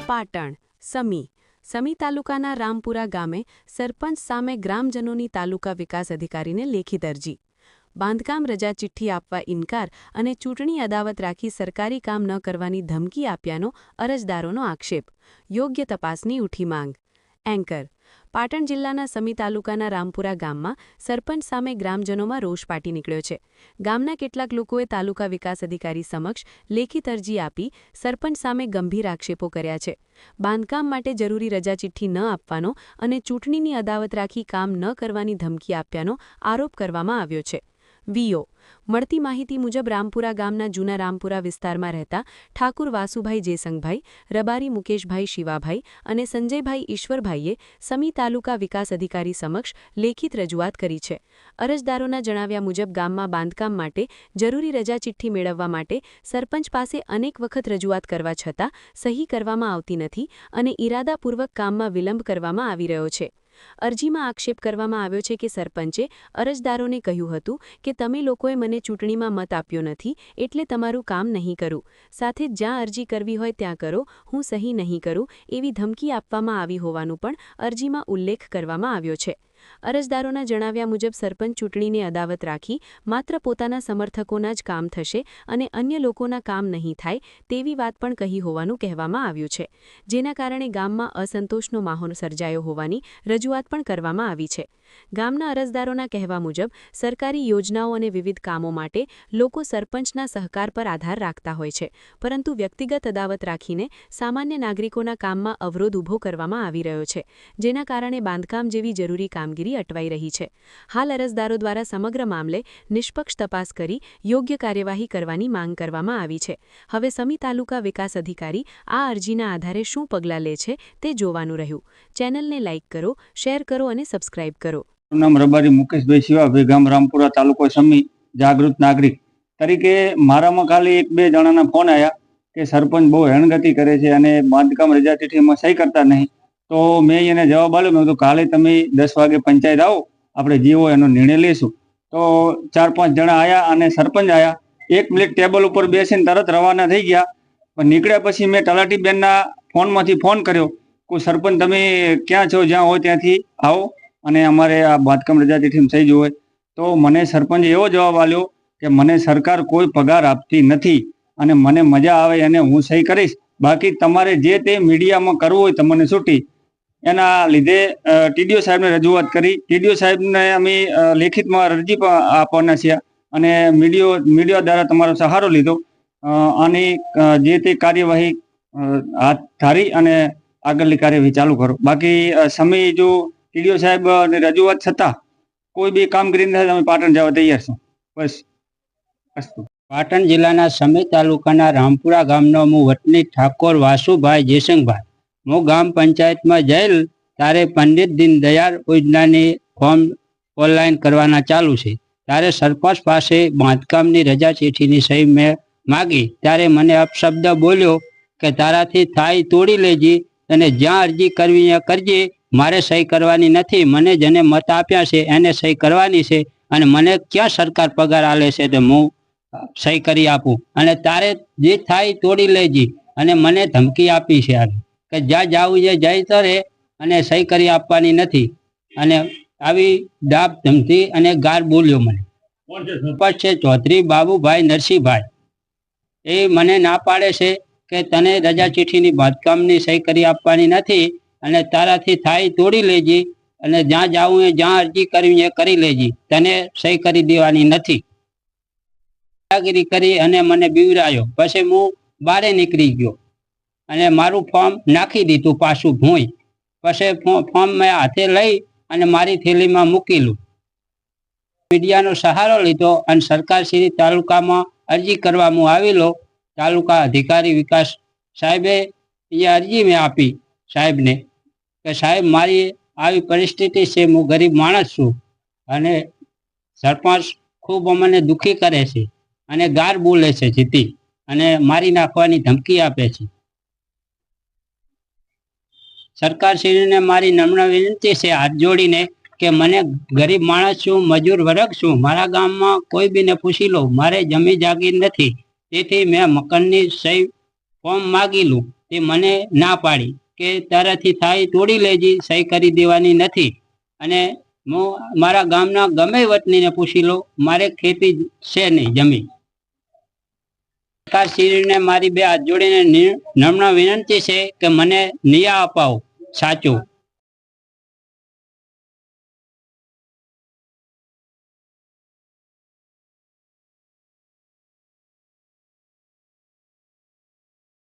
પાટણ સમી તાલુકાના રામપુરા ગામે સરપંચ સામે ગ્રામજનોની તાલુકા વિકાસ અધિકારીને લેખિત અરજી। બાંધકામ રજા ચિઠ્ઠી આપવા ઇનકાર અને ચૂંટણી અદાવત રાખી સરકારી કામ ન કરવાની ધમકી આપ્યાનો અરજદારોનો આક્ષેપ। યોગ્ય તપાસની ઉઠી માંગ। એન્કર પાટણ જિલ્લાના સમી તાલુકાના રામપુરા ગામમાં સરપંચ સામે ગ્રામજનોમાં રોષ ફાટી નીકળ્યો છે। ગામના કેટલાક લોકોએ તાલુકા વિકાસ અધિકારી સમક્ષ લેખિત અરજી આપી સરપંચ સામે ગંભીર આક્ષેપો કર્યા છે। બાંધકામ માટે જરૂરી રજા ચિઠ્ઠી ન આપવાનો અને ચૂંટણીની અદાવત રાખી કામ ન કરવાની ધમકી આપ્યાનો આરોપ કરવામાં આવ્યો છે। વીઓ મળતી માહિતી મુજબ રામપુરા ગામના જૂના રામપુરા વિસ્તારમાં રહેતા ઠાકુર વાસુભાઈ જેસંગભાઈ, રબારી મુકેશભાઈ શિવાભાઈ અને સંજયભાઈ ઈશ્વરભાઈએ સમી તાલુકા વિકાસ અધિકારી સમક્ષ લેખિત રજૂઆત કરી છે। અરજદારોના જણાવ્યા મુજબ ગામમાં બાંધકામ માટે જરૂરી રજા ચિઠ્ઠી મેળવવા માટે સરપંચ પાસે અનેક વખત રજૂઆત કરવા છતાં સહી કરવામાં આવતી નથી અને ઇરાદાપૂર્વક કામમાં વિલંબ કરવામાં આવી રહ્યો છે। અરજીમાં આક્ષેપ કરવામાં આવ્યો છે કે સરપંચે અરજદારોને કહ્યું હતું કે તમે લોકોએ મને ચૂંટણીમાં મત આપ્યો નથી એટલે તમારું કામ નહીં કરું, સાથે જ જ્યાં અરજી કરવી હોય ત્યાં કરો, હું સહી નહીં કરું એવી ધમકી આપવામાં આવી હોવાનું પણ અરજીમાં ઉલ્લેખ કરવામાં આવ્યો છે। અરજદારોના જણાવ્યા મુજબ સરપંચ ચૂંટણીને અદાવત રાખી માત્ર પોતાના સમર્થકોના જ કામ થશે અને અન્ય લોકોના કામ નહીં થાય તેવી વાત પણ કહી હોવાનું કહેવામાં આવ્યું છે, જેના કારણે ગામમાં અસંતોષનો માહોલ સર્જાયો હોવાની રજૂઆત પણ કરવામાં આવી છે। ગામના અરજદારોના કહેવા મુજબ સરકારી યોજનાઓ અને વિવિધ કામો માટે લોકો સરપંચના સહકાર પર આધાર રાખતા હોય છે, પરંતુ વ્યક્તિગત અદાવત રાખીને સામાન્ય નાગરિકોના કામમાં અવરોધ ઊભો કરવામાં આવી રહ્યો છે, જેના કારણે બાંધકામ જેવી જરૂરી કામગીરી અટવાઈ રહી છે। હાલ અરજદારો દ્વારા સમગ્ર મામલે નિષ્પક્ષ તપાસ કરી યોગ્ય કાર્યવાહી કરવાની માંગ કરવામાં આવી છે। હવે સમી તાલુકા વિકાસ અધિકારી આ અરજીના આધારે શું પગલાં લે છે તે જોવાનું રહ્યું। ચેનલને લાઇક કરો, શેર કરો અને સબસ્ક્રાઇબ કરો। નામ રબારી મુકેશભાઈ શિવાભાઈ, ગામ રામપુરા, તાલુકો સમી, જાગૃત નાગરિક તરીકે મારામાં ખાલી એક બે જણાના ફોન આવ્યા કે સરપંચ બહુ હેણગતિ કરે છે અને બાંધકામ રજા ચિઠ્ઠીમાં સહી કરતા નહીં। તો મેં એને જવાબ આપ્યો, મેં કીધું કાલે તમે 10 વાગે પંચાયત આવો, આપણે જે હોય એનો નિર્ણય લેશું। તો 4-5 જણા આવ્યા અને સરપંચ આવ્યા, 1 મિનિટ ટેબલ ઉપર બેસીને તરત રવાના થઈ ગયા। પણ નીકળ્યા પછી મેં તલાટીબેનના ફોનમાંથી ફોન કર્યો કે સરપંચ તમે ક્યાં છો, જ્યાં હોય ત્યાંથી આવો અને અમારે આ બાંધકામ રજા ચિઠ્ઠીમાં સહી જોવે। તો મને સરપંચે એવો જવાબ આપ્યો કે મને સરકાર કોઈ પગાર આપતી નથી અને મને મજા આવે અને હું સહી કરીશ, બાકી તમારે જે તે મીડિયામાં કરવું હોય તમને છૂટી। એના લીધે ટીડીઓ સાહેબને રજૂઆત કરી, ટીડીઓ સાહેબને અમે લેખિતમાં અરજી પણ આપવાના છીએ અને મીડિયા દ્વારા તમારો સહારો લીધો। આની જે તે કાર્યવાહી હાથ ધારી અને આગળની કાર્યવાહી ચાલુ કરો। બાકી સમય જો ટીડીઓ સાહેબ રજૂઆત છતાં કોઈ બી કામગીરી નથી, અમે પાટણ જવા તૈયાર છું। બસ અસ્તુ। પાટણ જિલ્લાના સમી તાલુકાના રામપુરા ગામનો હું વતની ઠાકોર વાસુભાઈ જેસંગભાઈ। હું ગામ પંચાયતમાં જયેલ ત્યારે પંડિત દીનદયાળ યોજનાની ફોર્મ ઓનલાઈન કરવાના ચાલુ છે, ત્યારે સરપંચ પાસે બાંધકામની રજા ચિઠ્ઠીની સહી મેં માગી ત્યારે મને અપશબ્દ બોલ્યો કે તારાથી થાય તોડી લેજે અને જ્યાં અરજી કરવી ત્યાં કરજે, મારે સહી કરવાની નથી, મને જેને મત આપ્યા છે એને સહી કરવાની છે અને મને ક્યાં સરકાર પગાર આલે છે તો હું સહી કરી આપું અને તારે જે થાય તોડી લેજે અને મને ધમકી આપી છે કે જ્યાં જાવું છે જઈ તરે અને સહી કરી આપવાની નથી અને આવી દાબ ધમકી અને ગાર બોલ્યો મને। સરપંચ છે ચૌધરી બાબુભાઈ નરસિંહભાઈ, એ મને ના પાડે છે કે તને રજા ચિઠ્ઠીની બાંધકામની સહી કરી આપવાની નથી અને તારાથી થાય તોડી લેજે અને જ્યાં જાવું એ જ્યાં અરજી કરવી એ કરી લેજે, તને સહી કરી દેવાની નથી। દાદાગીરી કરી અને મને બીવરાયો। પછી હું બારે નીકળી ગયો અને મારું ફોર્મ નાખી દીધું પાછું ભૂંય। પછી ફોર્મ મેં હાથે લઈ અને મારી થેલીમાં મૂકેલું। મીડિયાનો સહારો લીધો અને સરકારશ્રી તાલુકામાં અરજી કરવામાં આવેલો। તાલુકા અધિકારી વિકાસ સાહેબે એ અરજી મેં આપી સાહેબને કે સાહેબ મારી આવી પરિસ્થિતિ છે, હું ગરીબ માણસ છું અને સરપંચ ખૂબ અમને દુઃખી કરે છે અને ગાર બોલે છે જીતી અને મારી નાખવાની ધમકી આપે છે। સરકારશ્રીને મારી નમ્ર વિનંતી છે હાથ જોડીને કે મને ગરીબ માણસ છું, મજૂર વર્ગ છું, મારા ગામમાં કોઈ બીને પૂછી લો, મારે જમી જાગીર નથી, તેથી મેં મકાનની સહી ફોર્મ માગેલું તે મને ના પાડી કે તારાથી થાય તોડી લેજી, સહી કરી દેવાની નથી. અને હું મારા ગામના ગમે વતનીને પૂછી લો, મારે ખેતી છે નહીં જમીન. સરકારશ્રીને મારી બે હાથ જોડીને નમ્ર વિનંતી છે કે મને ન્યાય અપાવો સાચો.